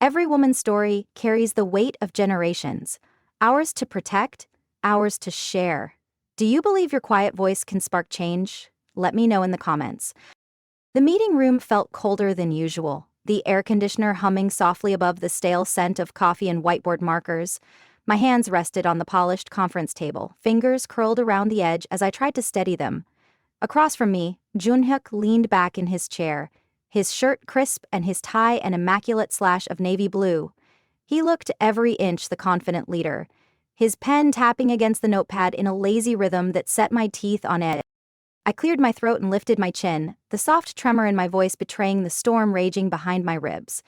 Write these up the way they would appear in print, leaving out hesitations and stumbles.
Every woman's story carries the weight of generations. Ours to protect, ours to share. Do you believe your quiet voice can spark change? Let me know in the comments. The meeting room felt colder than usual, the air conditioner humming softly above the stale scent of coffee and whiteboard markers. My hands rested on the polished conference table, fingers curled around the edge as I tried to steady them. Across from me, Junhyuk leaned back in his chair, his shirt crisp and his tie an immaculate slash of navy blue. He looked every inch the confident leader, his pen tapping against the notepad in a lazy rhythm that set my teeth on edge. I cleared my throat and lifted my chin, the soft tremor in my voice betraying the storm raging behind my ribs.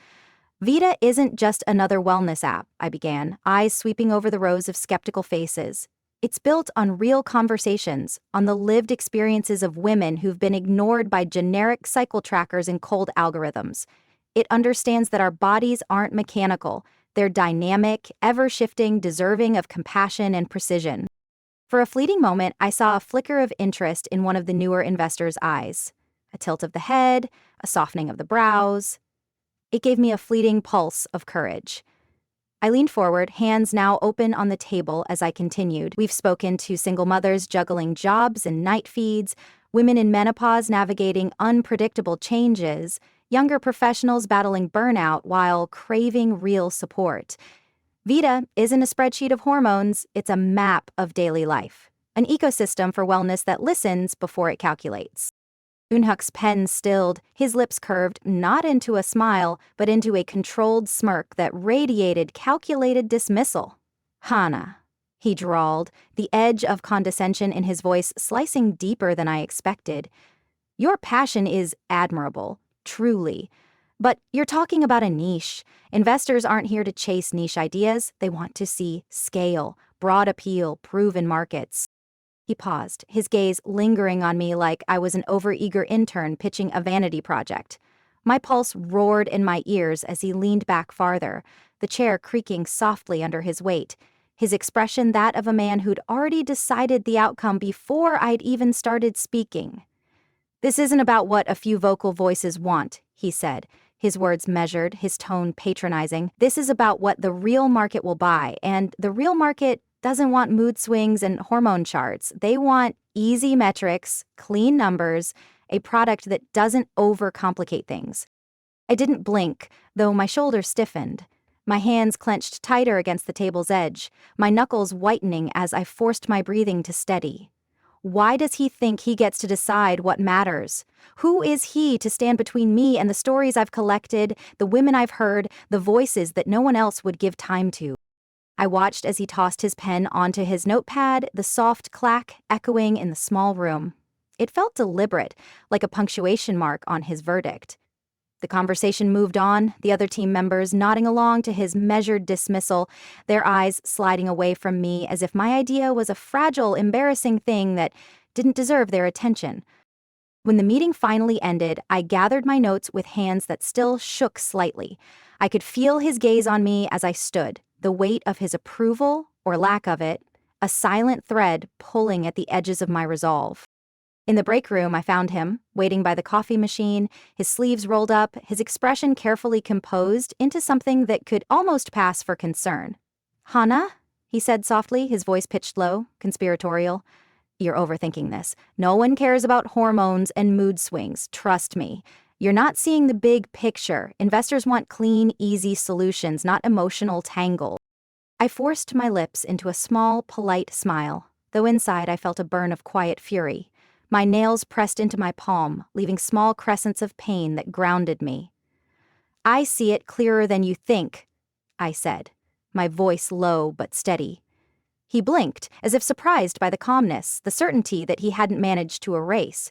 Vita isn't just another wellness app, I began, eyes sweeping over the rows of skeptical faces. It's built on real conversations, on the lived experiences of women who've been ignored by generic cycle trackers and cold algorithms. It understands that our bodies aren't mechanical, they're dynamic, ever-shifting, deserving of compassion and precision. For a fleeting moment, I saw a flicker of interest in one of the newer investors' eyes. A tilt of the head, a softening of the brows. It gave me a fleeting pulse of courage. I leaned forward, hands now open on the table as I continued. We've spoken to single mothers juggling jobs and night feeds, women in menopause navigating unpredictable changes, younger professionals battling burnout while craving real support. Vita isn't a spreadsheet of hormones, it's a map of daily life, an ecosystem for wellness that listens before it calculates. Unhuk's pen stilled, his lips curved not into a smile, but into a controlled smirk that radiated calculated dismissal. Hana, he drawled, the edge of condescension in his voice slicing deeper than I expected. Your passion is admirable, truly. But you're talking about a niche. Investors aren't here to chase niche ideas, they want to see scale, broad appeal, proven markets. He paused, his gaze lingering on me like I was an overeager intern pitching a vanity project. My pulse roared in my ears as he leaned back farther, the chair creaking softly under his weight, his expression that of a man who'd already decided the outcome before I'd even started speaking. This isn't about what a few vocal voices want, he said, his words measured, his tone patronizing. This is about what the real market will buy, and the real market doesn't want mood swings and hormone charts. They want easy metrics, clean numbers, a product that doesn't overcomplicate things. I didn't blink, though my shoulders stiffened. My hands clenched tighter against the table's edge, my knuckles whitening as I forced my breathing to steady. Why does he think he gets to decide what matters? Who is he to stand between me and the stories I've collected, the women I've heard, the voices that no one else would give time to? I watched as he tossed his pen onto his notepad, the soft clack echoing in the small room. It felt deliberate, like a punctuation mark on his verdict. The conversation moved on, the other team members nodding along to his measured dismissal, their eyes sliding away from me as if my idea was a fragile, embarrassing thing that didn't deserve their attention. When the meeting finally ended, I gathered my notes with hands that still shook slightly. I could feel his gaze on me as I stood, the weight of his approval, or lack of it, a silent thread pulling at the edges of my resolve. In the break room, I found him, waiting by the coffee machine, his sleeves rolled up, his expression carefully composed into something that could almost pass for concern. "Hana?" he said softly, his voice pitched low, conspiratorial. "You're overthinking this. No one cares about hormones and mood swings, trust me. You're not seeing the big picture. Investors want clean, easy solutions, not emotional tangles." I forced my lips into a small, polite smile, though inside I felt a burn of quiet fury. My nails pressed into my palm, leaving small crescents of pain that grounded me. "I see it clearer than you think," I said, my voice low but steady. He blinked, as if surprised by the calmness, the certainty that he hadn't managed to erase.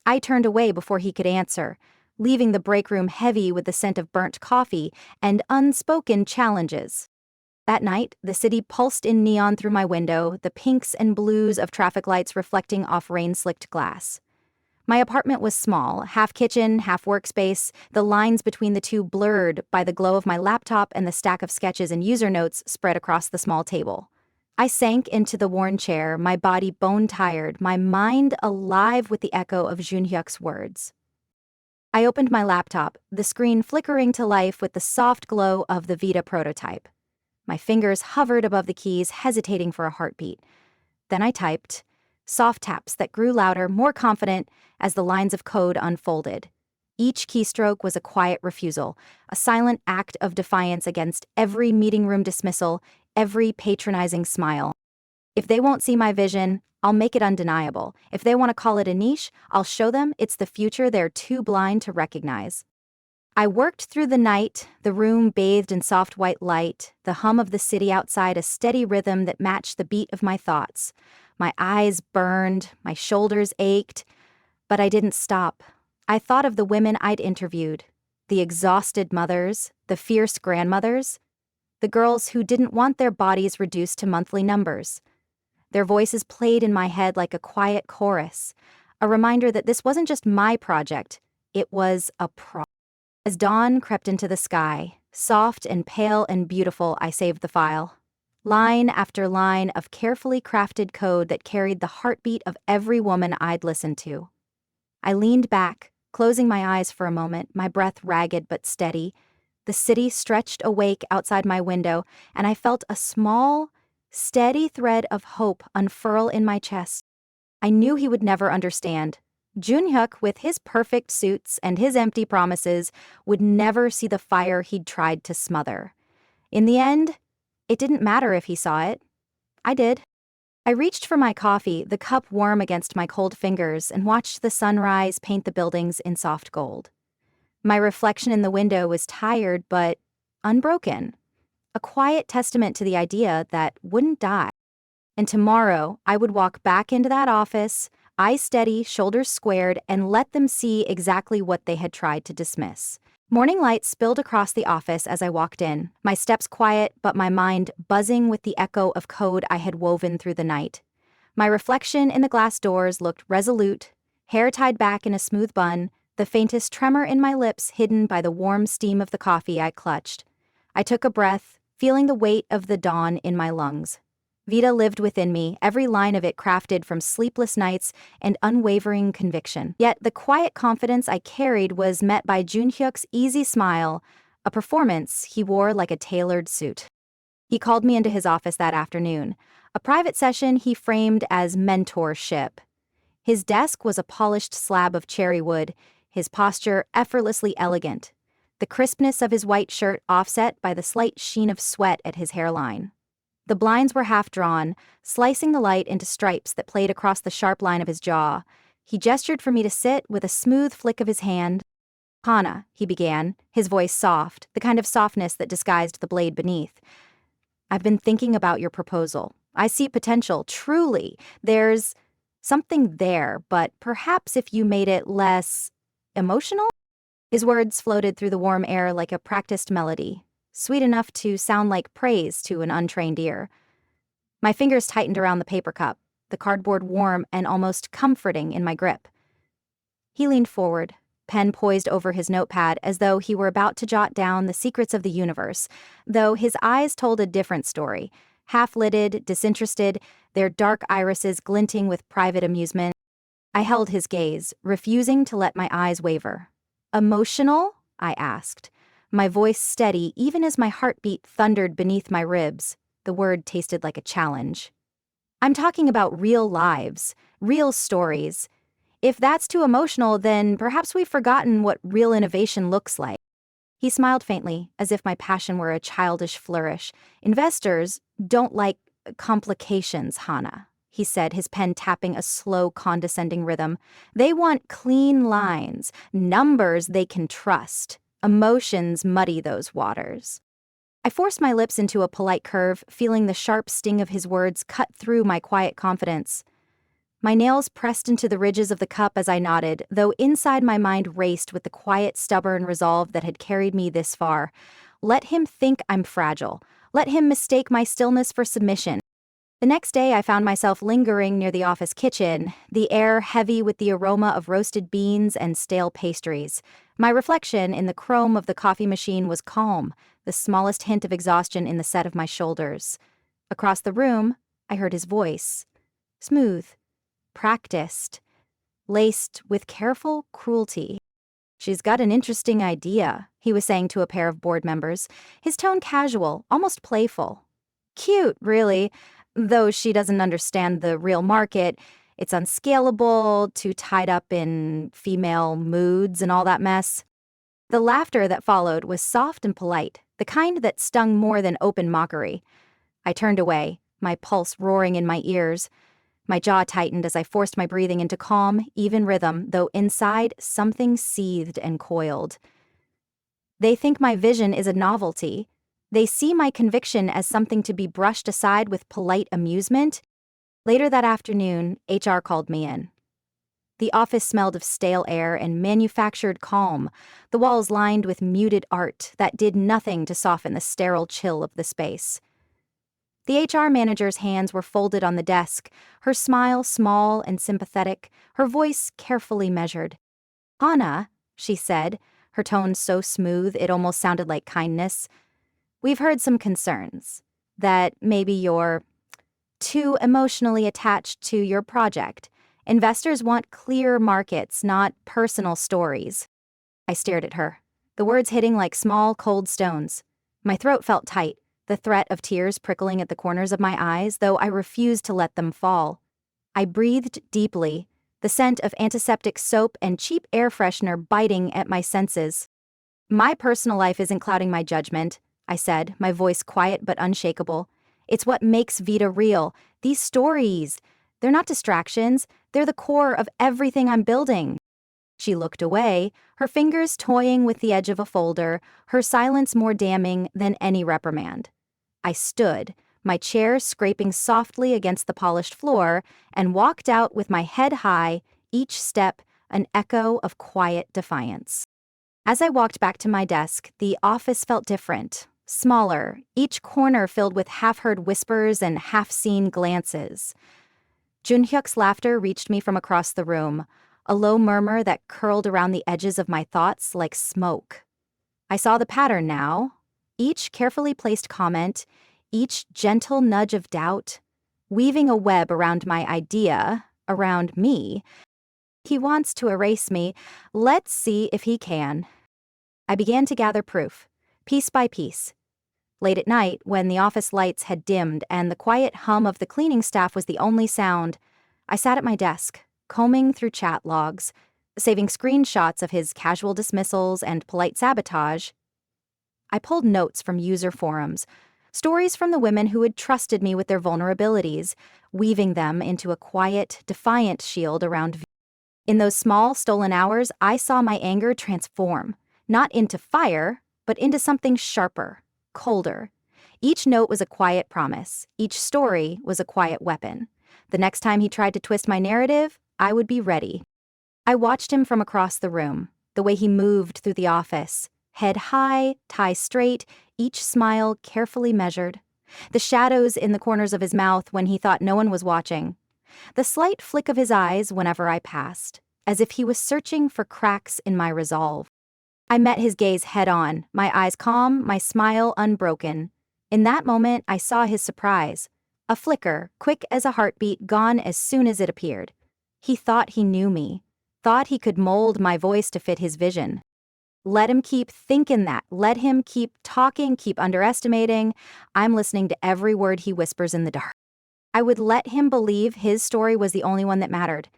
I turned away before he could answer, leaving the break room heavy with the scent of burnt coffee and unspoken challenges. That night, the city pulsed in neon through my window, the pinks and blues of traffic lights reflecting off rain-slicked glass. My apartment was small, half kitchen, half workspace, the lines between the two blurred by the glow of my laptop and the stack of sketches and user notes spread across the small table. I sank into the worn chair, my body bone-tired, my mind alive with the echo of Junhyuk's words. I opened my laptop, the screen flickering to life with the soft glow of the Vita prototype. My fingers hovered above the keys, hesitating for a heartbeat. Then I typed, soft taps that grew louder, more confident as the lines of code unfolded. Each keystroke was a quiet refusal, a silent act of defiance against every meeting room dismissal, every patronizing smile. If they won't see my vision, I'll make it undeniable. If they want to call it a niche, I'll show them it's the future they're too blind to recognize. I worked through the night, the room bathed in soft white light, the hum of the city outside a steady rhythm that matched the beat of my thoughts. My eyes burned, my shoulders ached, but I didn't stop. I thought of the women I'd interviewed, the exhausted mothers, the fierce grandmothers, the girls who didn't want their bodies reduced to monthly numbers. Their voices played in my head like a quiet chorus, a reminder that this wasn't just my project, it was a As dawn crept into the sky, soft and pale and beautiful, I saved the file. Line after line of carefully crafted code that carried the heartbeat of every woman I'd listened to. I leaned back, closing my eyes for a moment, my breath ragged but steady. The city stretched awake outside my window, and I felt a small, steady thread of hope unfurl in my chest. I knew he would never understand. Junhyuk, with his perfect suits and his empty promises, would never see the fire he'd tried to smother. In the end, it didn't matter if he saw it. I did. I reached for my coffee, the cup warm against my cold fingers, and watched the sunrise paint the buildings in soft gold. My reflection in the window was tired but unbroken, a quiet testament to the idea that wouldn't die. And tomorrow, I would walk back into that office, eyes steady, shoulders squared, and let them see exactly what they had tried to dismiss. Morning light spilled across the office as I walked in, my steps quiet but my mind buzzing with the echo of code I had woven through the night. My reflection in the glass doors looked resolute, hair tied back in a smooth bun, the faintest tremor in my lips hidden by the warm steam of the coffee I clutched. I took a breath, feeling the weight of the dawn in my lungs. Vita lived within me, every line of it crafted from sleepless nights and unwavering conviction. Yet the quiet confidence I carried was met by Junhyuk's easy smile, a performance he wore like a tailored suit. He called me into his office that afternoon, a private session he framed as mentorship. His desk was a polished slab of cherry wood, his posture effortlessly elegant, the crispness of his white shirt offset by the slight sheen of sweat at his hairline. The blinds were half drawn, slicing the light into stripes that played across the sharp line of his jaw. He gestured for me to sit with a smooth flick of his hand. "Hana," he began, his voice soft, the kind of softness that disguised the blade beneath. "I've been thinking about your proposal. I see potential, truly. There's something there, but perhaps if you made it less emotional?" His words floated through the warm air like a practiced melody, sweet enough to sound like praise to an untrained ear. My fingers tightened around the paper cup, the cardboard warm and almost comforting in my grip. He leaned forward, pen poised over his notepad as though he were about to jot down the secrets of the universe, though his eyes told a different story, half-lidded, disinterested, their dark irises glinting with private amusement. I held his gaze, refusing to let my eyes waver. "Emotional?" I asked, my voice steady even as my heartbeat thundered beneath my ribs. The word tasted like a challenge. "I'm talking about real lives, real stories. If that's too emotional, then perhaps we've forgotten what real innovation looks like." He smiled faintly, as if my passion were a childish flourish. "Investors don't like complications, Hana," he said, his pen tapping a slow, condescending rhythm. "They want clean lines, numbers they can trust. Emotions muddy those waters." I forced my lips into a polite curve, feeling the sharp sting of his words cut through my quiet confidence. My nails pressed into the ridges of the cup as I nodded, though inside my mind raced with the quiet, stubborn resolve that had carried me this far. Let him think I'm fragile. Let him mistake my stillness for submission. The next day, I found myself lingering near the office kitchen, the air heavy with the aroma of roasted beans and stale pastries. My reflection in the chrome of the coffee machine was calm, the smallest hint of exhaustion in the set of my shoulders. Across the room, I heard his voice. Smooth, practiced, laced with careful cruelty. She's got an interesting idea, he was saying to a pair of board members, his tone casual, almost playful. Cute, really, though she doesn't understand the real market. It's unscalable, too tied up in female moods and all that mess. The laughter that followed was soft and polite, the kind that stung more than open mockery. I turned away, my pulse roaring in my ears. My jaw tightened as I forced my breathing into calm, even rhythm, though inside something seethed and coiled. They think my vision is a novelty. They see my conviction as something to be brushed aside with polite amusement. Later that afternoon, HR called me in. The office smelled of stale air and manufactured calm, the walls lined with muted art that did nothing to soften the sterile chill of the space. The HR manager's hands were folded on the desk, her smile small and sympathetic, her voice carefully measured. "Hana," she said, her tone so smooth it almost sounded like kindness, "we've heard some concerns. That maybe you're too emotionally attached to your project. Investors want clear markets, not personal stories." I stared at her, the words hitting like small, cold stones. My throat felt tight, the threat of tears prickling at the corners of my eyes, though I refused to let them fall. I breathed deeply, the scent of antiseptic soap and cheap air freshener biting at my senses. "My personal life isn't clouding my judgment," I said, my voice quiet but unshakable. "It's what makes Vita real. These stories, they're not distractions, they're the core of everything I'm building." She looked away, her fingers toying with the edge of a folder, her silence more damning than any reprimand. I stood, my chair scraping softly against the polished floor, and walked out with my head high, each step an echo of quiet defiance. As I walked back to my desk, the office felt different, smaller, each corner filled with half-heard whispers and half-seen glances. Junhyuk's laughter reached me from across the room, a low murmur that curled around the edges of my thoughts like smoke. I saw the pattern now. Each carefully placed comment, each gentle nudge of doubt, weaving a web around my idea, around me. He wants to erase me. Let's see if he can. I began to gather proof, piece by piece. Late at night, when the office lights had dimmed and the quiet hum of the cleaning staff was the only sound, I sat at my desk, combing through chat logs, saving screenshots of his casual dismissals and polite sabotage. I pulled notes from user forums, stories from the women who had trusted me with their vulnerabilities, weaving them into a quiet, defiant shield around. In those small, stolen hours, I saw my anger transform, not into fire, but into something sharper, colder. Each note was a quiet promise. Each story was a quiet weapon. The next time he tried to twist my narrative, I would be ready. I watched him from across the room, the way he moved through the office, head high, tie straight, each smile carefully measured. The shadows in the corners of his mouth when he thought no one was watching. The slight flick of his eyes whenever I passed, as if he was searching for cracks in my resolve. I met his gaze head-on, my eyes calm, my smile unbroken. In that moment, I saw his surprise. A flicker, quick as a heartbeat, gone as soon as it appeared. He thought he knew me, thought he could mold my voice to fit his vision. Let him keep thinking that. Let him keep talking, keep underestimating. I'm listening to every word he whispers in the dark. I would let him believe his story was the only one that mattered,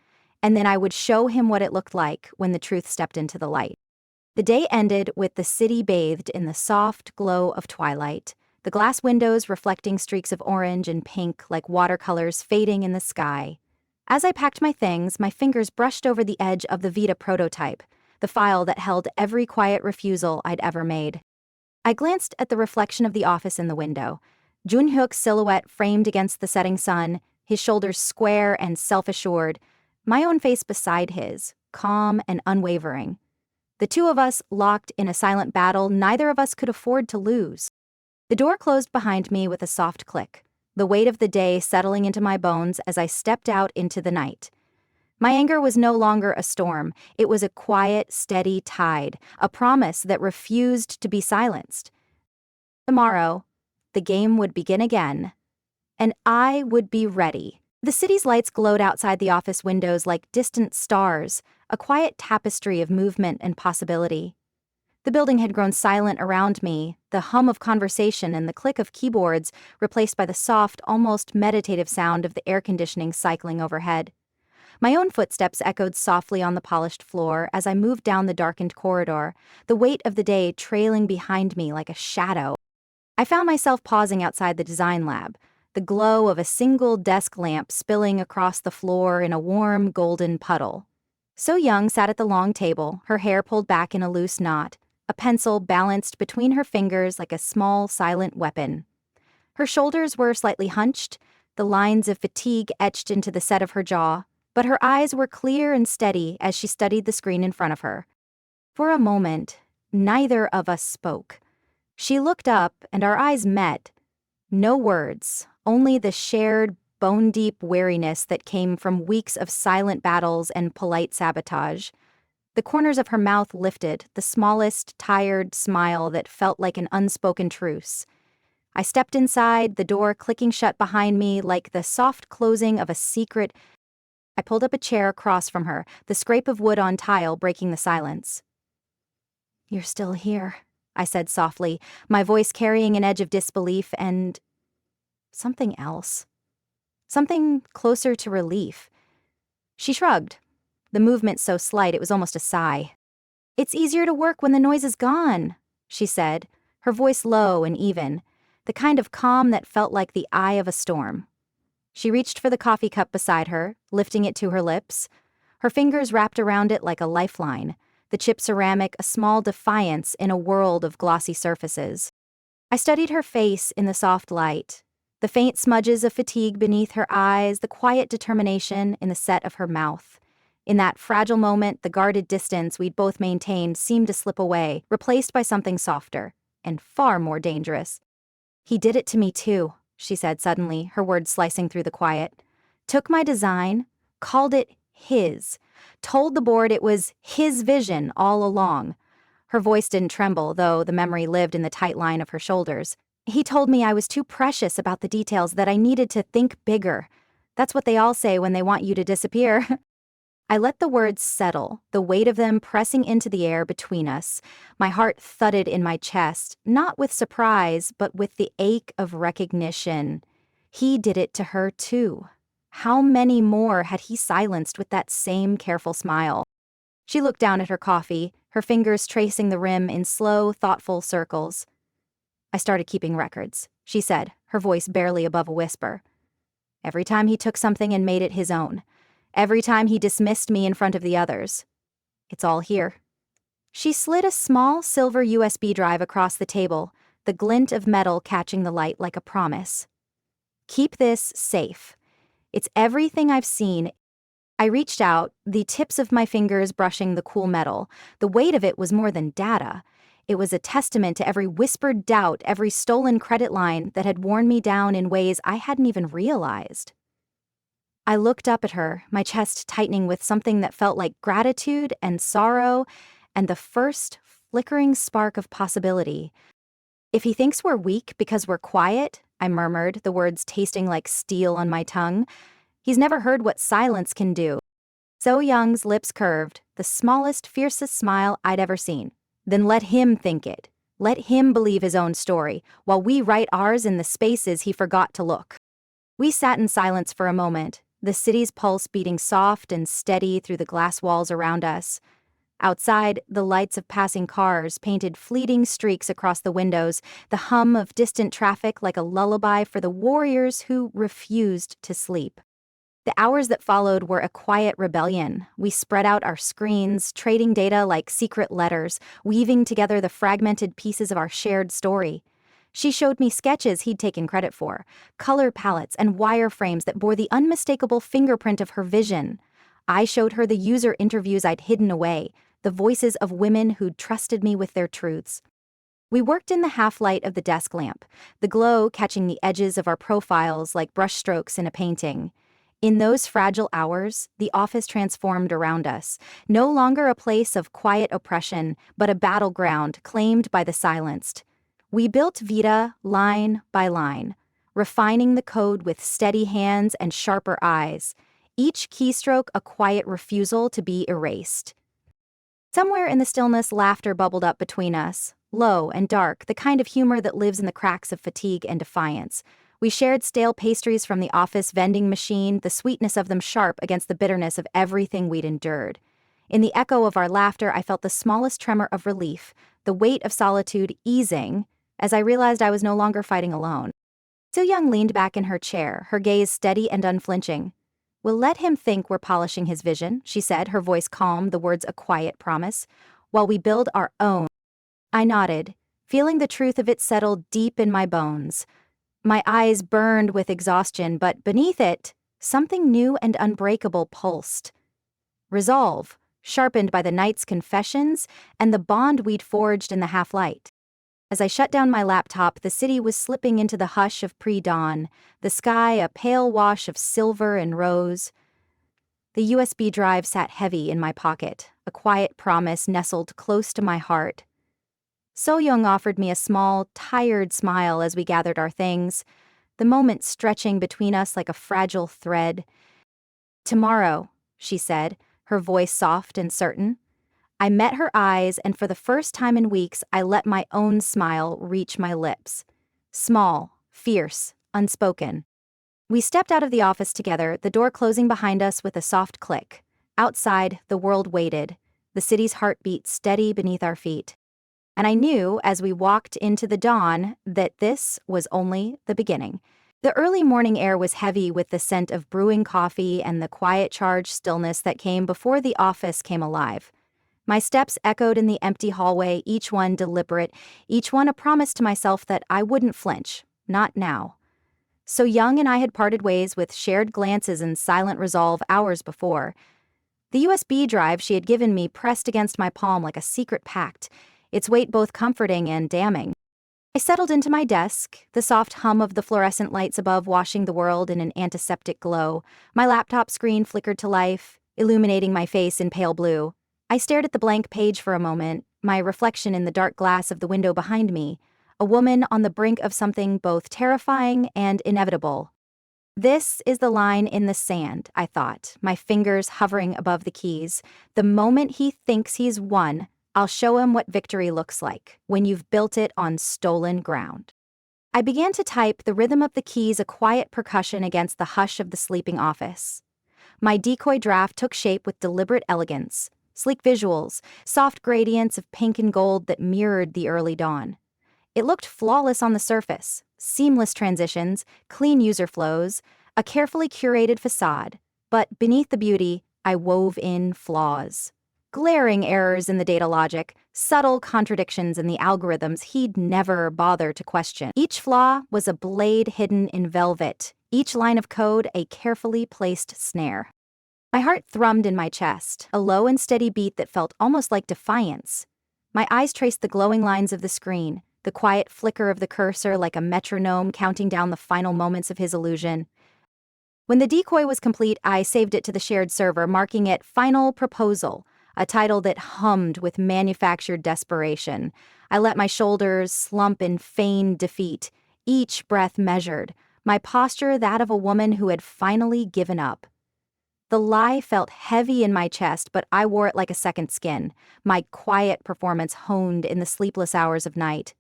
and then I would show him what it looked like when the truth stepped into the light. The day ended with the city bathed in the soft glow of twilight, the glass windows reflecting streaks of orange and pink like watercolors fading in the sky. As I packed my things, my fingers brushed over the edge of the Vita prototype, the file that held every quiet refusal I'd ever made. I glanced at the reflection of the office in the window. Junhyuk's silhouette framed against the setting sun, his shoulders square and self-assured, my own face beside his, calm and unwavering. The two of us locked in a silent battle neither of us could afford to lose. The door closed behind me with a soft click, the weight of the day settling into my bones as I stepped out into the night. My anger was no longer a storm. It was a quiet, steady tide, a promise that refused to be silenced. Tomorrow, the game would begin again, and I would be ready. The city's lights glowed outside the office windows like distant stars, a quiet tapestry of movement and possibility. The building had grown silent around me, the hum of conversation and the click of keyboards replaced by the soft, almost meditative sound of the air conditioning cycling overhead. My own footsteps echoed softly on the polished floor as I moved down the darkened corridor, the weight of the day trailing behind me like a shadow. I found myself pausing outside the design lab, the glow of a single desk lamp spilling across the floor in a warm, golden puddle. So Young sat at the long table, her hair pulled back in a loose knot, a pencil balanced between her fingers like a small, silent weapon. Her shoulders were slightly hunched, the lines of fatigue etched into the set of her jaw, but her eyes were clear and steady as she studied the screen in front of her. For a moment, neither of us spoke. She looked up, and our eyes met. No words, only the shared, bone-deep weariness that came from weeks of silent battles and polite sabotage. The corners of her mouth lifted, the smallest, tired smile that felt like an unspoken truce. I stepped inside, the door clicking shut behind me like the soft closing of a secret. I pulled up a chair across from her, the scrape of wood on tile breaking the silence. "You're still here," I said softly, my voice carrying an edge of disbelief and something else. Something closer to relief. She shrugged, the movement so slight it was almost a sigh. "It's easier to work when the noise is gone," she said, her voice low and even, the kind of calm that felt like the eye of a storm. She reached for the coffee cup beside her, lifting it to her lips. Her fingers wrapped around it like a lifeline, the chipped ceramic a small defiance in a world of glossy surfaces. I studied her face in the soft light, the faint smudges of fatigue beneath her eyes, the quiet determination in the set of her mouth. In that fragile moment, the guarded distance we'd both maintained seemed to slip away, replaced by something softer and far more dangerous. "He did it to me too," she said suddenly, her words slicing through the quiet. "Took my design, called it his, told the board it was his vision all along." Her voice didn't tremble, though the memory lived in the tight line of her shoulders. "He told me I was too precious about the details, that I needed to think bigger. That's what they all say when they want you to disappear." I let the words settle, the weight of them pressing into the air between us. My heart thudded in my chest, not with surprise, but with the ache of recognition. He did it to her too. How many more had he silenced with that same careful smile? She looked down at her coffee, her fingers tracing the rim in slow, thoughtful circles. "I started keeping records," she said, her voice barely above a whisper. "Every time he took something and made it his own. Every time he dismissed me in front of the others. It's all here." She slid a small silver USB drive across the table, the glint of metal catching the light like a promise. "Keep this safe. It's everything I've seen." I reached out, the tips of my fingers brushing the cool metal. The weight of it was more than data. It was a testament to every whispered doubt, every stolen credit line that had worn me down in ways I hadn't even realized. I looked up at her, my chest tightening with something that felt like gratitude and sorrow and the first flickering spark of possibility. "If he thinks we're weak because we're quiet," I murmured, the words tasting like steel on my tongue, "he's never heard what silence can do." So Young's lips curved, the smallest, fiercest smile I'd ever seen. "Then let him think it. Let him believe his own story, while we write ours in the spaces he forgot to look." We sat in silence for a moment, the city's pulse beating soft and steady through the glass walls around us. Outside, the lights of passing cars painted fleeting streaks across the windows, the hum of distant traffic like a lullaby for the warriors who refused to sleep. The hours that followed were a quiet rebellion. We spread out our screens, trading data like secret letters, weaving together the fragmented pieces of our shared story. She showed me sketches he'd taken credit for, color palettes and wireframes that bore the unmistakable fingerprint of her vision. I showed her the user interviews I'd hidden away, the voices of women who'd trusted me with their truths. We worked in the half-light of the desk lamp, the glow catching the edges of our profiles like brushstrokes in a painting. In those fragile hours, the office transformed around us, no longer a place of quiet oppression, but a battleground claimed by the silenced. We built Vita line by line, refining the code with steady hands and sharper eyes. each keystroke a quiet refusal to be erased. Somewhere in the stillness, laughter bubbled up between us, low and dark, the kind of humor that lives in the cracks of fatigue and defiance. We shared stale pastries from the office vending machine, the sweetness of them sharp against the bitterness of everything we'd endured. In the echo of our laughter, I felt the smallest tremor of relief, the weight of solitude easing, as I realized I was no longer fighting alone. So-young leaned back in her chair, her gaze steady and unflinching. "We'll let him think we're polishing his vision," she said, her voice calm, the words a quiet promise, "while we build our own." I nodded, feeling the truth of it settle deep in my bones. My eyes burned with exhaustion, but beneath it, something new and unbreakable pulsed. Resolve, sharpened by the night's confessions and the bond we'd forged in the half-light. As I shut down my laptop, the city was slipping into the hush of pre-dawn, the sky a pale wash of silver and rose. The USB drive sat heavy in my pocket, a quiet promise nestled close to my heart. So-young offered me a small, tired smile as we gathered our things, the moment stretching between us like a fragile thread. "Tomorrow," she said, her voice soft and certain. I met her eyes, and for the first time in weeks, I let my own smile reach my lips. Small, fierce, unspoken. We stepped out of the office together, the door closing behind us with a soft click. Outside, the world waited, the city's heartbeat steady beneath our feet. And I knew, as we walked into the dawn, that this was only the beginning. The early morning air was heavy with the scent of brewing coffee and the quiet charged stillness that came before the office came alive. My steps echoed in the empty hallway, each one deliberate, each one a promise to myself that I wouldn't flinch, not now. So-young and I had parted ways with shared glances and silent resolve hours before. The USB drive she had given me pressed against my palm like a secret pact, its weight both comforting and damning. I settled into my desk, the soft hum of the fluorescent lights above washing the world in an antiseptic glow. My laptop screen flickered to life, illuminating my face in pale blue. I stared at the blank page for a moment, my reflection in the dark glass of the window behind me, a woman on the brink of something both terrifying and inevitable. This is the line in the sand, I thought, my fingers hovering above the keys. The moment he thinks he's won, I'll show him what victory looks like, when you've built it on stolen ground. I began to type, the rhythm of the keys a quiet percussion against the hush of the sleeping office. My decoy draft took shape with deliberate elegance. Sleek visuals, soft gradients of pink and gold that mirrored the early dawn. It looked flawless on the surface, seamless transitions, clean user flows, a carefully curated facade, but beneath the beauty, I wove in flaws. Glaring errors in the data logic, subtle contradictions in the algorithms he'd never bother to question. Each flaw was a blade hidden in velvet, each line of code a carefully placed snare. My heart thrummed in my chest, a low and steady beat that felt almost like defiance. My eyes traced the glowing lines of the screen, the quiet flicker of the cursor like a metronome counting down the final moments of his illusion. When the decoy was complete, I saved it to the shared server, marking it Final Proposal, a title that hummed with manufactured desperation. I let my shoulders slump in feigned defeat, each breath measured, my posture that of a woman who had finally given up. The lie felt heavy in my chest, but I wore it like a second skin, my quiet performance honed in the sleepless hours of night.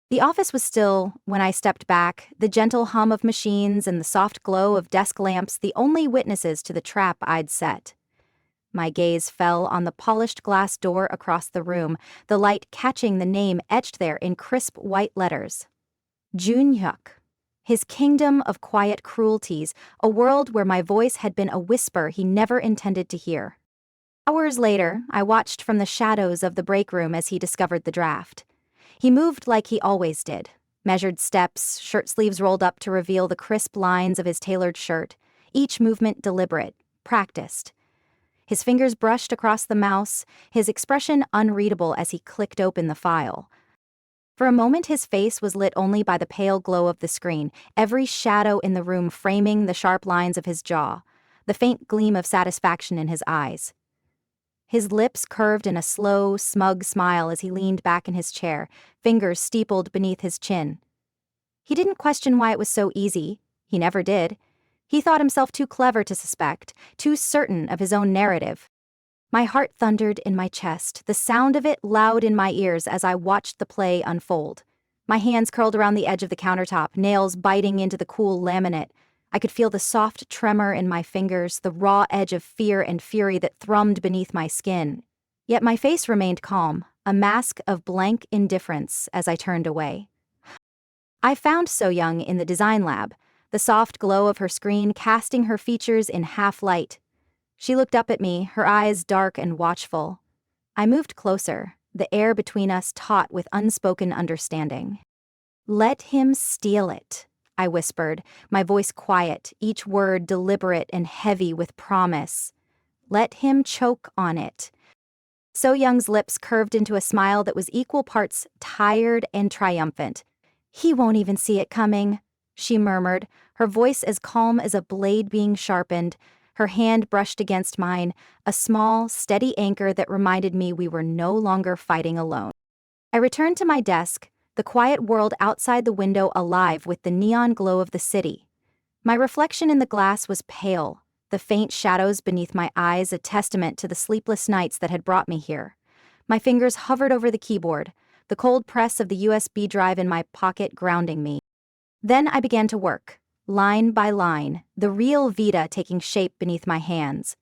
The office was still when I stepped back, the gentle hum of machines and the soft glow of desk lamps the only witnesses to the trap I'd set. My gaze fell on the polished glass door across the room, the light catching the name etched there in crisp white letters. Jun-hyuk. His kingdom of quiet cruelties, a world where my voice had been a whisper he never intended to hear. Hours later, I watched from the shadows of the break room as he discovered the draft. He moved like he always did, measured steps, shirt sleeves rolled up to reveal the crisp lines of his tailored shirt, each movement deliberate, practiced. His fingers brushed across the mouse, his expression unreadable as he clicked open the file. For a moment his face was lit only by the pale glow of the screen, every shadow in the room framing the sharp lines of his jaw, the faint gleam of satisfaction in his eyes. His lips curved in a slow, smug smile as he leaned back in his chair, fingers steepled beneath his chin. He didn't question why it was so easy. He never did. He thought himself too clever to suspect, too certain of his own narrative. My heart thundered in my chest, the sound of it loud in my ears as I watched the play unfold. My hands curled around the edge of the countertop, nails biting into the cool laminate. I could feel the soft tremor in my fingers, the raw edge of fear and fury that thrummed beneath my skin. Yet my face remained calm, a mask of blank indifference as I turned away. I found So Young in the design lab, the soft glow of her screen casting her features in half-light. She looked up at me, her eyes dark and watchful. I moved closer, the air between us taut with unspoken understanding. "Let him steal it," I whispered, my voice quiet, each word deliberate and heavy with promise. "Let him choke on it." So Young's lips curved into a smile that was equal parts tired and triumphant. "He won't even see it coming," she murmured, her voice as calm as a blade being sharpened. Her hand brushed against mine, a small, steady anchor that reminded me we were no longer fighting alone. I returned to my desk, the quiet world outside the window alive with the neon glow of the city. My reflection in the glass was pale, the faint shadows beneath my eyes a testament to the sleepless nights that had brought me here. My fingers hovered over the keyboard, the cold press of the USB drive in my pocket grounding me. Then I began to work, line by line, the real Vita taking shape beneath my hands.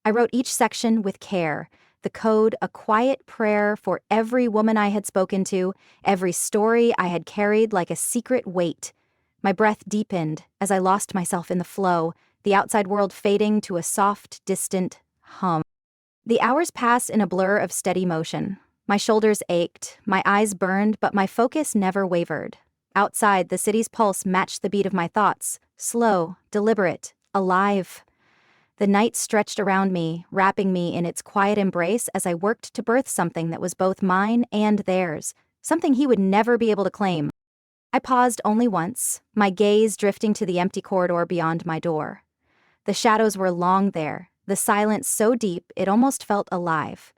I wrote each section with care, the code a quiet prayer for every woman I had spoken to, every story I had carried like a secret weight. My breath deepened as I lost myself in the flow, the outside world fading to a soft, distant hum. The hours passed in a blur of steady motion. My shoulders ached, my eyes burned, but my focus never wavered. Outside, the city's pulse matched the beat of my thoughts, slow, deliberate, alive. The night stretched around me, wrapping me in its quiet embrace as I worked to birth something that was both mine and theirs, something he would never be able to claim. I paused only once, my gaze drifting to the empty corridor beyond my door. The shadows were long there, the silence so deep it almost felt alive.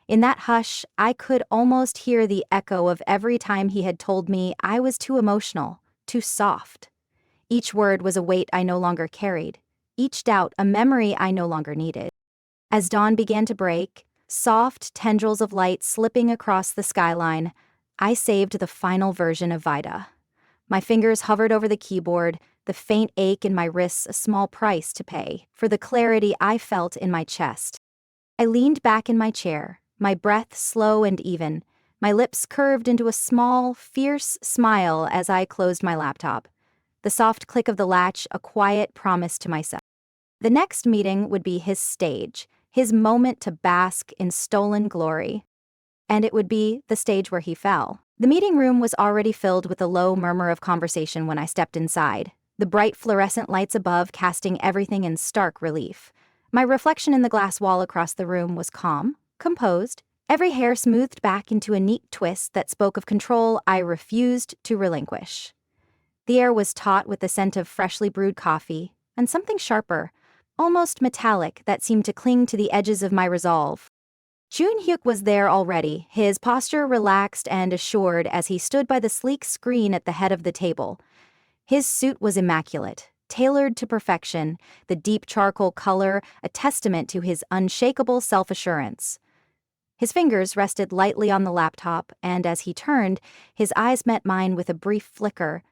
In that hush, I could almost hear the echo of every time he had told me I was too emotional, too soft. Each word was a weight I no longer carried, each doubt a memory I no longer needed. As dawn began to break, soft tendrils of light slipping across the skyline, I saved the final version of Vida. My fingers hovered over the keyboard, the faint ache in my wrists a small price to pay for the clarity I felt in my chest. I leaned back in my chair, my breath slow and even, my lips curved into a small, fierce smile as I closed my laptop. The soft click of the latch a quiet promise to myself. The next meeting would be his stage, his moment to bask in stolen glory. And it would be the stage where he fell. The meeting room was already filled with a low murmur of conversation when I stepped inside, the bright fluorescent lights above casting everything in stark relief. My reflection in the glass wall across the room was calm, composed, every hair smoothed back into a neat twist that spoke of control I refused to relinquish. The air was taut with the scent of freshly brewed coffee, and something sharper, almost metallic, that seemed to cling to the edges of my resolve. Junhyuk was there already, his posture relaxed and assured as he stood by the sleek screen at the head of the table. His suit was immaculate, tailored to perfection, the deep charcoal color a testament to his unshakable self-assurance. His fingers rested lightly on the laptop, and as he turned, his eyes met mine with a brief flicker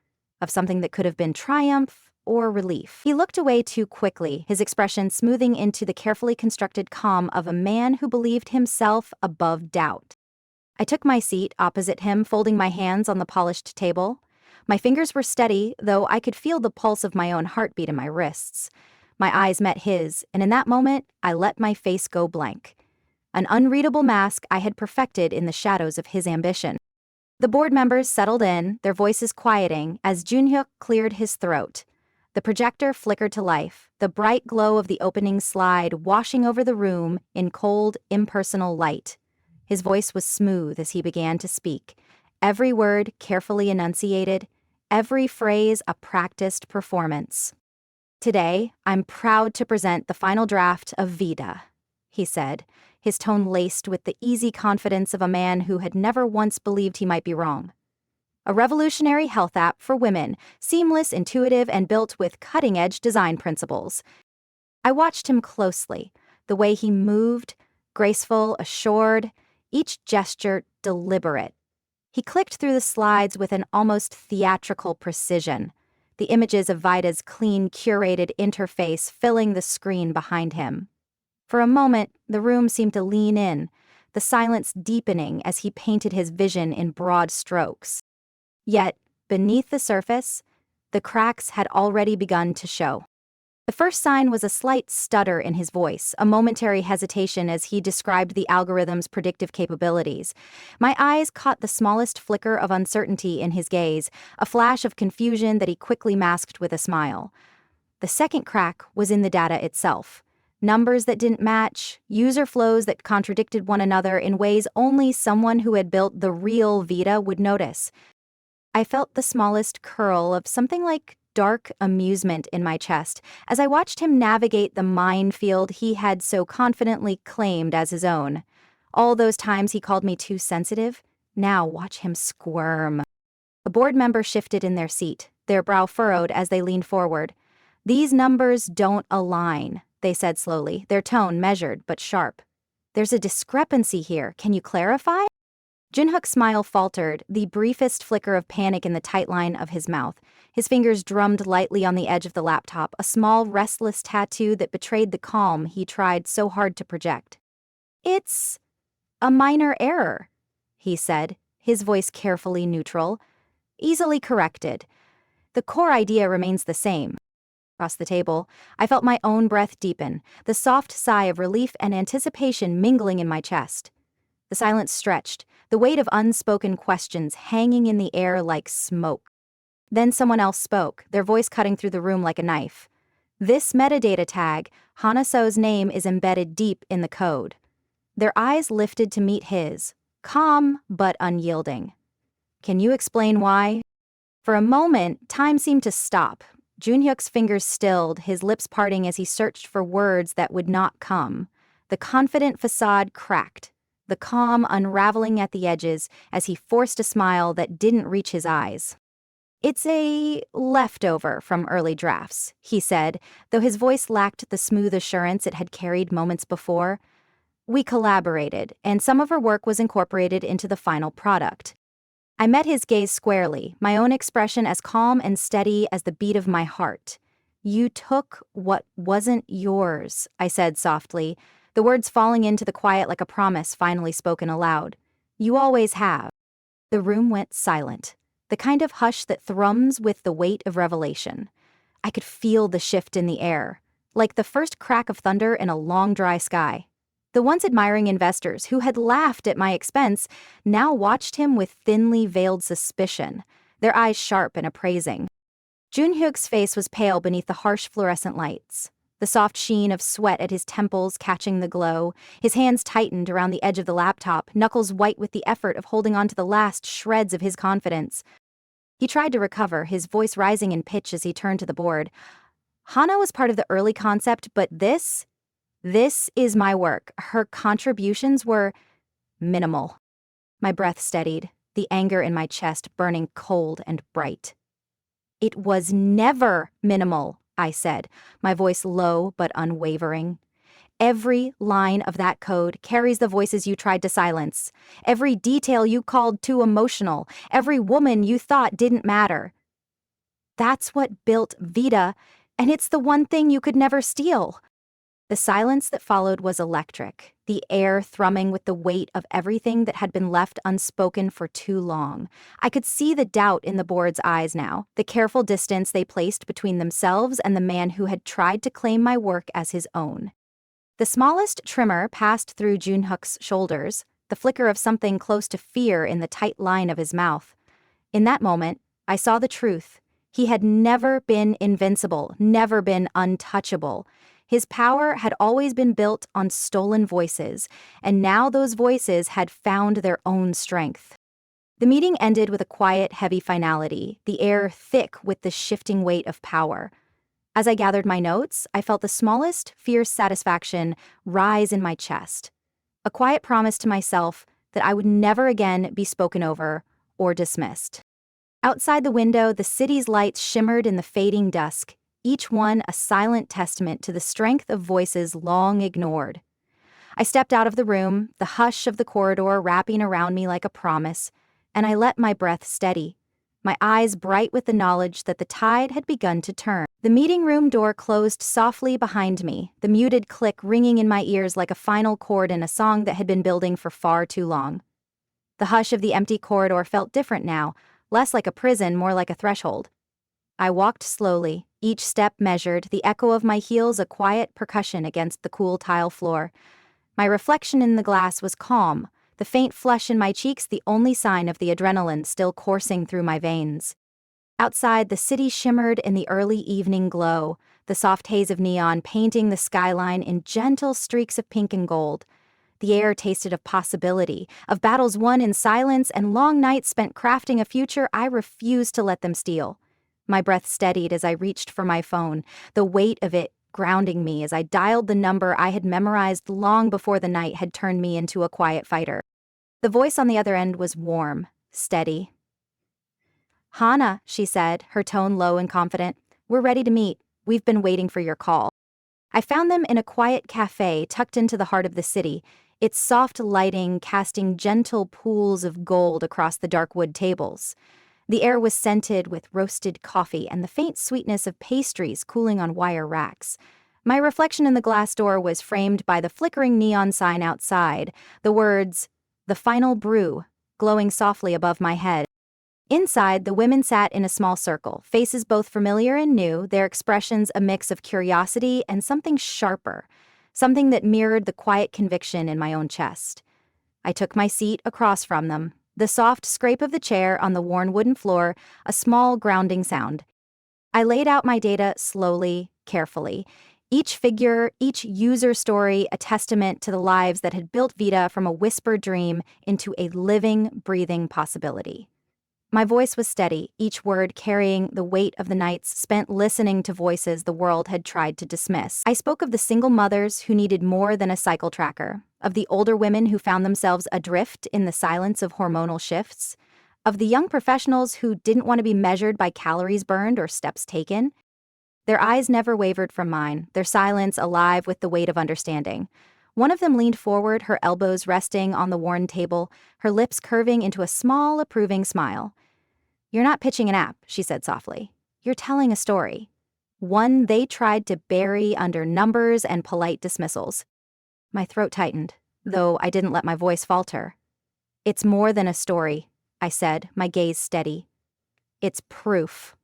of something that could have been triumph or relief. He looked away too quickly, his expression smoothing into the carefully constructed calm of a man who believed himself above doubt. I took my seat opposite him, folding my hands on the polished table. My fingers were steady, though I could feel the pulse of my own heartbeat in my wrists. My eyes met his, and in that moment, I let my face go blank. An unreadable mask I had perfected in the shadows of his ambition. The board members settled in, their voices quieting, as Junhyuk cleared his throat. The projector flickered to life, the bright glow of the opening slide washing over the room in cold, impersonal light. His voice was smooth as he began to speak, every word carefully enunciated, every phrase a practiced performance. "Today, I'm proud to present the final draft of Vida," he said, his tone laced with the easy confidence of a man who had never once believed he might be wrong. a revolutionary health app for women, seamless, intuitive, and built with cutting-edge design principles. I watched him closely, the way he moved, graceful, assured, each gesture deliberate. He clicked through the slides with an almost theatrical precision, the images of Vida's clean, curated interface filling the screen behind him. For a moment, the room seemed to lean in, the silence deepening as he painted his vision in broad strokes. Yet, beneath the surface, the cracks had already begun to show. The first sign was a slight stutter in his voice, a momentary hesitation as he described the algorithm's predictive capabilities. My eyes caught the smallest flicker of uncertainty in his gaze, a flash of confusion that he quickly masked with a smile. The second crack was in the data itself. Numbers that didn't match, user flows that contradicted one another in ways only someone who had built the real Vita would notice. I felt the smallest curl of something like dark amusement in my chest as I watched him navigate the minefield he had so confidently claimed as his own. All those times he called me too sensitive, now watch him squirm. A board member shifted in their seat, their brow furrowed as they leaned forward. "These numbers don't align," they said slowly, their tone measured but sharp. "There's a discrepancy here. Can you clarify?" Junhook's smile faltered, the briefest flicker of panic in the tight line of his mouth. His fingers drummed lightly on the edge of the laptop, a small, restless tattoo that betrayed the calm he tried so hard to project. "It's a minor error," he said, his voice carefully neutral. "Easily corrected. The core idea remains the same." Across the table, I felt my own breath deepen, the soft sigh of relief and anticipation mingling in my chest. The silence stretched, the weight of unspoken questions hanging in the air like smoke. Then someone else spoke, their voice cutting through the room like a knife. "This metadata tag, Hanaso's name is embedded deep in the code." Their eyes lifted to meet his, calm but unyielding. "Can you explain why?" For a moment, time seemed to stop. Junhyuk's fingers stilled, his lips parting as he searched for words that would not come. The confident facade cracked, the calm unraveling at the edges as he forced a smile that didn't reach his eyes. "It's a leftover from early drafts," he said, though his voice lacked the smooth assurance it had carried moments before. "We collaborated, and some of her work was incorporated into the final product." I met his gaze squarely, my own expression as calm and steady as the beat of my heart. "You took what wasn't yours," I said softly, the words falling into the quiet like a promise finally spoken aloud. "You always have." The room went silent, the kind of hush that thrums with the weight of revelation. I could feel the shift in the air, like the first crack of thunder in a long dry sky. The once admiring investors who had laughed at my expense now watched him with thinly veiled suspicion, their eyes sharp and appraising. Junhyuk's face was pale beneath the harsh fluorescent lights, the soft sheen of sweat at his temples catching the glow. His hands tightened around the edge of the laptop, knuckles white with the effort of holding on to the last shreds of his confidence. He tried to recover, his voice rising in pitch as he turned to the board. "Hana was part of the early concept, but this is my work. Her contributions were minimal." My breath steadied, the anger in my chest burning cold and bright. "It was never minimal," I said, my voice low but unwavering. "Every line of that code carries the voices you tried to silence, every detail you called too emotional, every woman you thought didn't matter. That's what built Vita, and it's the one thing you could never steal." The silence that followed was electric, the air thrumming with the weight of everything that had been left unspoken for too long. I could see the doubt in the board's eyes now, the careful distance they placed between themselves and the man who had tried to claim my work as his own. The smallest tremor passed through Junhook's shoulders, the flicker of something close to fear in the tight line of his mouth. In that moment, I saw the truth. He had never been invincible, never been untouchable. His power had always been built on stolen voices, and now those voices had found their own strength. The meeting ended with a quiet, heavy finality, the air thick with the shifting weight of power. As I gathered my notes, I felt the smallest, fierce satisfaction rise in my chest. A quiet promise to myself that I would never again be spoken over or dismissed. Outside the window, the city's lights shimmered in the fading dusk, each one a silent testament to the strength of voices long ignored. I stepped out of the room, the hush of the corridor wrapping around me like a promise, and I let my breath steady, my eyes bright with the knowledge that the tide had begun to turn. The meeting room door closed softly behind me, the muted click ringing in my ears like a final chord in a song that had been building for far too long. The hush of the empty corridor felt different now, less like a prison, more like a threshold. I walked slowly, each step measured, the echo of my heels a quiet percussion against the cool tile floor. My reflection in the glass was calm, the faint flush in my cheeks the only sign of the adrenaline still coursing through my veins. Outside, the city shimmered in the early evening glow, the soft haze of neon painting the skyline in gentle streaks of pink and gold. The air tasted of possibility, of battles won in silence and long nights spent crafting a future I refused to let them steal. My breath steadied as I reached for my phone, the weight of it grounding me as I dialed the number I had memorized long before the night had turned me into a quiet fighter. The voice on the other end was warm, steady. "Hana," she said, her tone low and confident. "We're ready to meet. We've been waiting for your call." I found them in a quiet cafe tucked into the heart of the city, its soft lighting casting gentle pools of gold across the dark wood tables. The air was scented with roasted coffee and the faint sweetness of pastries cooling on wire racks. My reflection in the glass door was framed by the flickering neon sign outside, the words, "The Final Brew," glowing softly above my head. Inside, the women sat in a small circle, faces both familiar and new, their expressions a mix of curiosity and something sharper, something that mirrored the quiet conviction in my own chest. I took my seat across from them, the soft scrape of the chair on the worn wooden floor, a small grounding sound. I laid out my data slowly, carefully. Each figure, each user story, a testament to the lives that had built Vita from a whispered dream into a living, breathing possibility. My voice was steady, each word carrying the weight of the nights spent listening to voices the world had tried to dismiss. I spoke of the single mothers who needed more than a cycle tracker, of the older women who found themselves adrift in the silence of hormonal shifts, of the young professionals who didn't want to be measured by calories burned or steps taken. Their eyes never wavered from mine, their silence alive with the weight of understanding. One of them leaned forward, her elbows resting on the worn table, her lips curving into a small, approving smile. "You're not pitching an app," she said softly. "You're telling a story. One they tried to bury under numbers and polite dismissals." My throat tightened, though I didn't let my voice falter. "It's more than a story," I said, my gaze steady. "It's proof.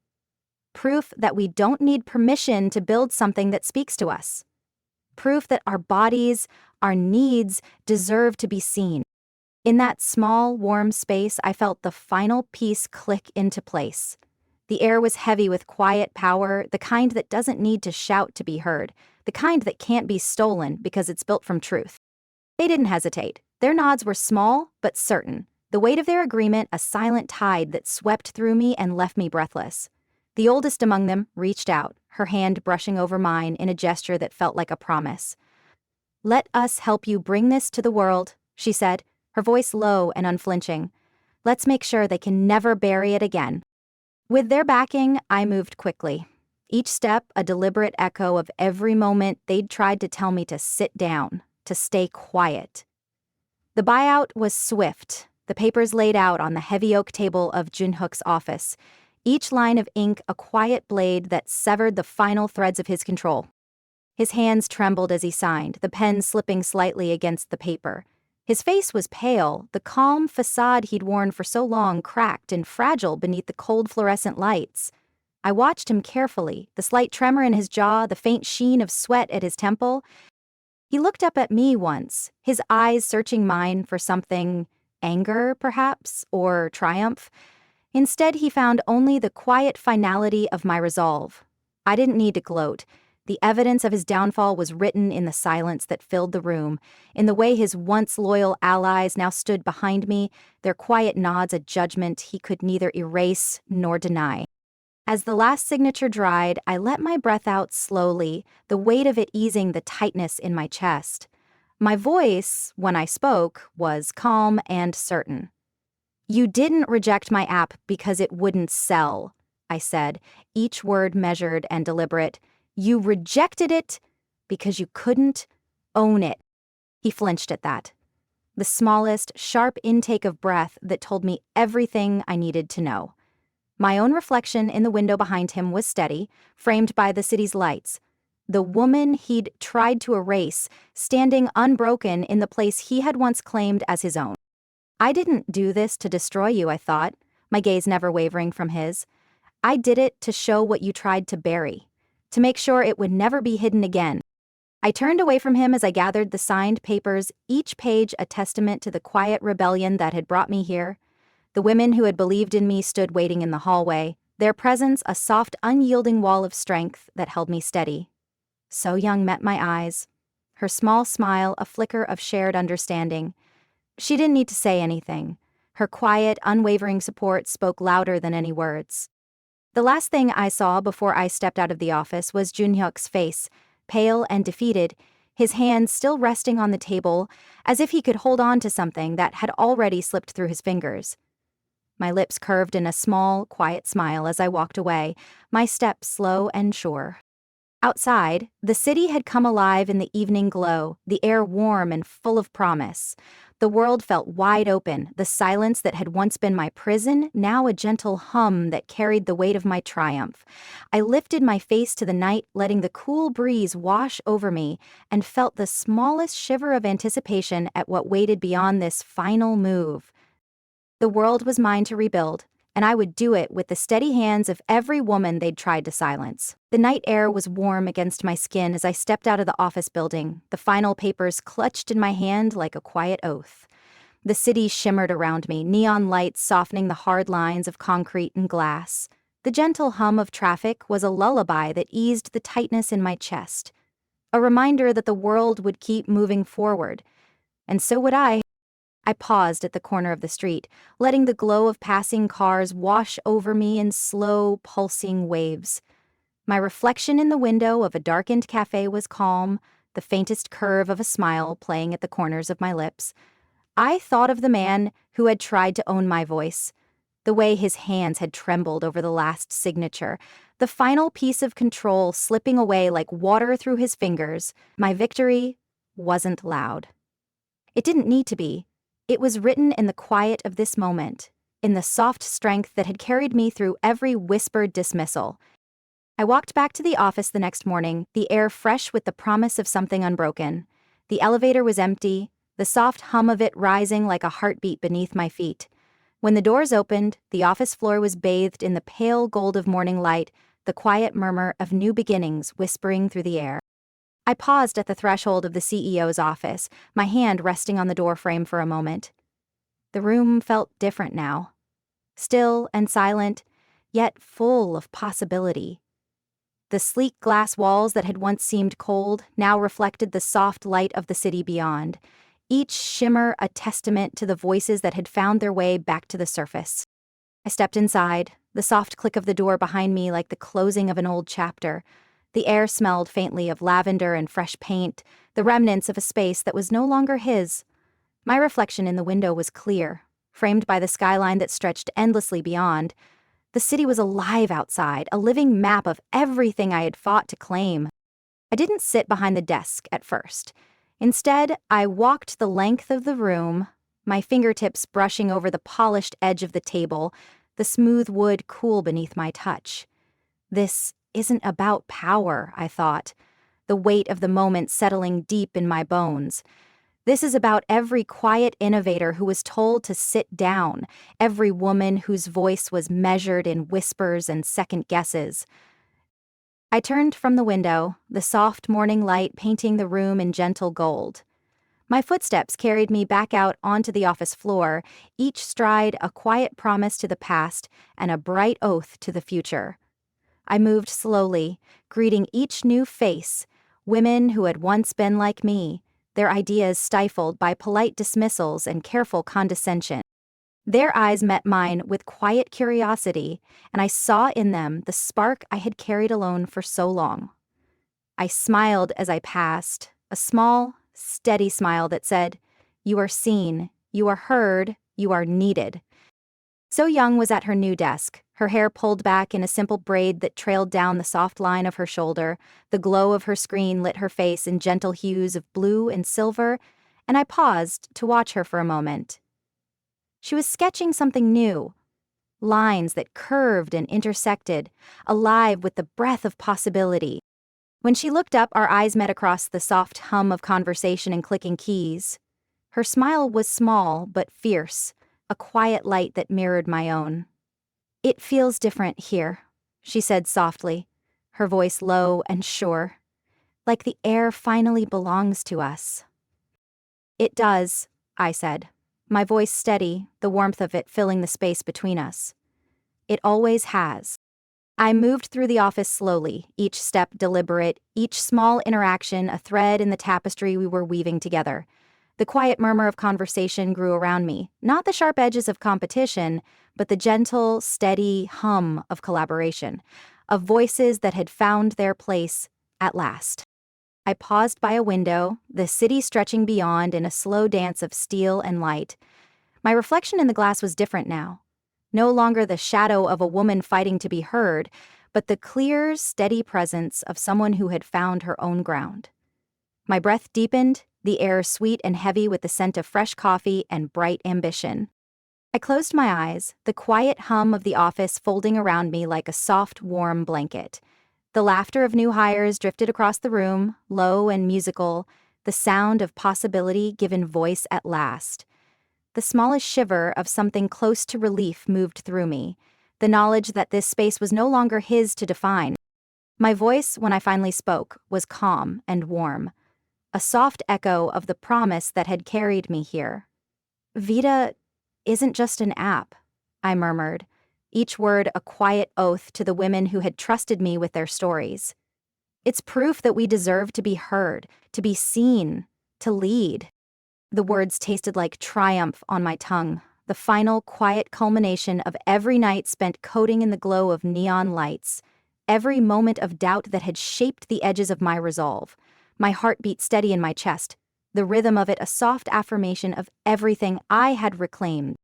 Proof that we don't need permission to build something that speaks to us. Proof that our bodies, our needs, deserve to be seen." In that small, warm space, I felt the final piece click into place. The air was heavy with quiet power, the kind that doesn't need to shout to be heard, the kind that can't be stolen because it's built from truth. They didn't hesitate. Their nods were small, but certain. The weight of their agreement a silent tide that swept through me and left me breathless. The oldest among them reached out, her hand brushing over mine in a gesture that felt like a promise. "Let us help you bring this to the world," she said, her voice low and unflinching. "Let's make sure they can never bury it again." With their backing, I moved quickly. Each step a deliberate echo of every moment they'd tried to tell me to sit down, to stay quiet. The buyout was swift, the papers laid out on the heavy oak table of Junhook's office, each line of ink a quiet blade that severed the final threads of his control. His hands trembled as he signed, the pen slipping slightly against the paper. His face was pale, the calm facade he'd worn for so long cracked and fragile beneath the cold fluorescent lights. I watched him carefully, the slight tremor in his jaw, the faint sheen of sweat at his temple. He looked up at me once, his eyes searching mine for something, anger, perhaps, or triumph. Instead, he found only the quiet finality of my resolve. I didn't need to gloat. The evidence of his downfall was written in the silence that filled the room, in the way his once loyal allies now stood behind me, their quiet nods a judgment he could neither erase nor deny. As the last signature dried, I let my breath out slowly, the weight of it easing the tightness in my chest. My voice, when I spoke, was calm and certain. You didn't reject my app because it wouldn't sell, I said, each word measured and deliberate. You rejected it because you couldn't own it. He flinched at that. The smallest, sharp intake of breath that told me everything I needed to know. My own reflection in the window behind him was steady, framed by the city's lights. The woman he'd tried to erase, standing unbroken in the place he had once claimed as his own. I didn't do this to destroy you, I thought, my gaze never wavering from his. I did it to show what you tried to bury, to make sure it would never be hidden again. I turned away from him as I gathered the signed papers, each page a testament to the quiet rebellion that had brought me here. The women who had believed in me stood waiting in the hallway, their presence a soft, unyielding wall of strength that held me steady. So Young met my eyes, her small smile a flicker of shared understanding. She didn't need to say anything. Her quiet, unwavering support spoke louder than any words. The last thing I saw before I stepped out of the office was Junhyuk's face, pale and defeated, his hands still resting on the table, as if he could hold on to something that had already slipped through his fingers. My lips curved in a small, quiet smile as I walked away, my step slow and sure. Outside, the city had come alive in the evening glow, the air warm and full of promise. The world felt wide open, the silence that had once been my prison, now a gentle hum that carried the weight of my triumph. I lifted my face to the night, letting the cool breeze wash over me, and felt the smallest shiver of anticipation at what waited beyond this final move. The world was mine to rebuild, and I would do it with the steady hands of every woman they'd tried to silence. The night air was warm against my skin as I stepped out of the office building, the final papers clutched in my hand like a quiet oath. The city shimmered around me, neon lights softening the hard lines of concrete and glass. The gentle hum of traffic was a lullaby that eased the tightness in my chest, a reminder that the world would keep moving forward, and so would I. I paused at the corner of the street, letting the glow of passing cars wash over me in slow, pulsing waves. My reflection in the window of a darkened cafe was calm, the faintest curve of a smile playing at the corners of my lips. I thought of the man who had tried to own my voice, the way his hands had trembled over the last signature, the final piece of control slipping away like water through his fingers. My victory wasn't loud. It didn't need to be. It was written in the quiet of this moment, in the soft strength that had carried me through every whispered dismissal. I walked back to the office the next morning, the air fresh with the promise of something unbroken. The elevator was empty, the soft hum of it rising like a heartbeat beneath my feet. When the doors opened, the office floor was bathed in the pale gold of morning light, the quiet murmur of new beginnings whispering through the air. I paused at the threshold of the CEO's office, my hand resting on the door frame for a moment. The room felt different now. Still and silent, yet full of possibility. The sleek glass walls that had once seemed cold now reflected the soft light of the city beyond, each shimmer a testament to the voices that had found their way back to the surface. I stepped inside, the soft click of the door behind me like the closing of an old chapter. The air smelled faintly of lavender and fresh paint, the remnants of a space that was no longer his. My reflection in the window was clear, framed by the skyline that stretched endlessly beyond. The city was alive outside, a living map of everything I had fought to claim. I didn't sit behind the desk at first. Instead, I walked the length of the room, my fingertips brushing over the polished edge of the table, the smooth wood cool beneath my touch. This isn't about power, I thought, the weight of the moment settling deep in my bones. This is about every quiet innovator who was told to sit down, every woman whose voice was measured in whispers and second guesses. I turned from the window, the soft morning light painting the room in gentle gold. My footsteps carried me back out onto the office floor, each stride a quiet promise to the past and a bright oath to the future. I moved slowly, greeting each new face, women who had once been like me, their ideas stifled by polite dismissals and careful condescension. Their eyes met mine with quiet curiosity, and I saw in them the spark I had carried alone for so long. I smiled as I passed, a small, steady smile that said, "You are seen, you are heard, you are needed." So Young was at her new desk, her hair pulled back in a simple braid that trailed down the soft line of her shoulder. The glow of her screen lit her face in gentle hues of blue and silver, and I paused to watch her for a moment. She was sketching something new, lines that curved and intersected, alive with the breath of possibility. When she looked up, our eyes met across the soft hum of conversation and clicking keys. Her smile was small but fierce, a quiet light that mirrored my own. "It feels different here," she said softly, her voice low and sure, like the air finally belongs to us. "It does," I said, my voice steady, the warmth of it filling the space between us. "It always has." I moved through the office slowly, each step deliberate, each small interaction a thread in the tapestry we were weaving together. The quiet murmur of conversation grew around me, not the sharp edges of competition, but the gentle, steady hum of collaboration, of voices that had found their place at last. I paused by a window, the city stretching beyond in a slow dance of steel and light. My reflection in the glass was different now. No longer the shadow of a woman fighting to be heard, but the clear, steady presence of someone who had found her own ground. My breath deepened, the air sweet and heavy with the scent of fresh coffee and bright ambition. I closed my eyes, the quiet hum of the office folding around me like a soft, warm blanket. The laughter of new hires drifted across the room, low and musical, the sound of possibility given voice at last. The smallest shiver of something close to relief moved through me, the knowledge that this space was no longer his to define. My voice, when I finally spoke, was calm and warm, a soft echo of the promise that had carried me here. "Vita isn't just an app," I murmured, each word a quiet oath to the women who had trusted me with their stories. "It's proof that we deserve to be heard, to be seen, to lead." The words tasted like triumph on my tongue, the final quiet culmination of every night spent coating in the glow of neon lights, every moment of doubt that had shaped the edges of my resolve. My heart beat steady in my chest, the rhythm of it a soft affirmation of everything I had reclaimed.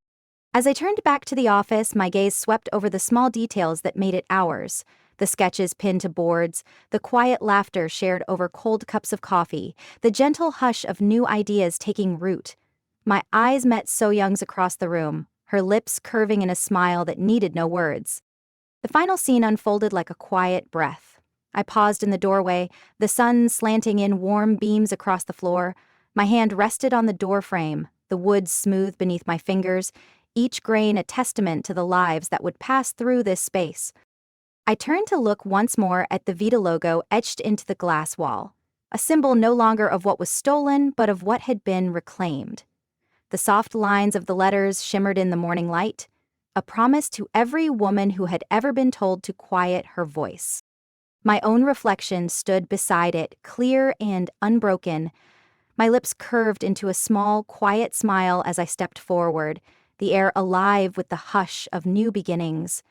As I turned back to the office, my gaze swept over the small details that made it ours. The sketches pinned to boards, the quiet laughter shared over cold cups of coffee, the gentle hush of new ideas taking root. My eyes met So Young's across the room, her lips curving in a smile that needed no words. The final scene unfolded like a quiet breath. I paused in the doorway, the sun slanting in warm beams across the floor. My hand rested on the door frame, the wood smooth beneath my fingers, each grain a testament to the lives that would pass through this space. I turned to look once more at the Vita logo etched into the glass wall, a symbol no longer of what was stolen, but of what had been reclaimed. The soft lines of the letters shimmered in the morning light, a promise to every woman who had ever been told to quiet her voice. My own reflection stood beside it, clear and unbroken. My lips curved into a small, quiet smile as I stepped forward, the air alive with the hush of new beginnings.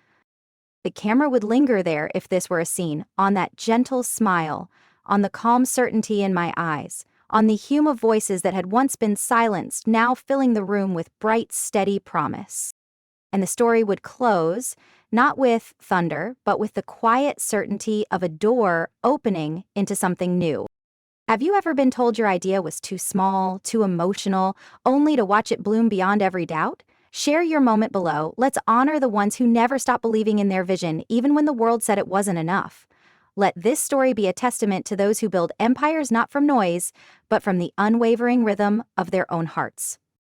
The camera would linger there if this were a scene, on that gentle smile, on the calm certainty in my eyes, on the hum of voices that had once been silenced, now filling the room with bright, steady promise. And the story would close, not with thunder, but with the quiet certainty of a door opening into something new. Have you ever been told your idea was too small, too emotional, only to watch it bloom beyond every doubt? Share your moment below. Let's honor the ones who never stopped believing in their vision, even when the world said it wasn't enough. Let this story be a testament to those who build empires not from noise, but from the unwavering rhythm of their own hearts.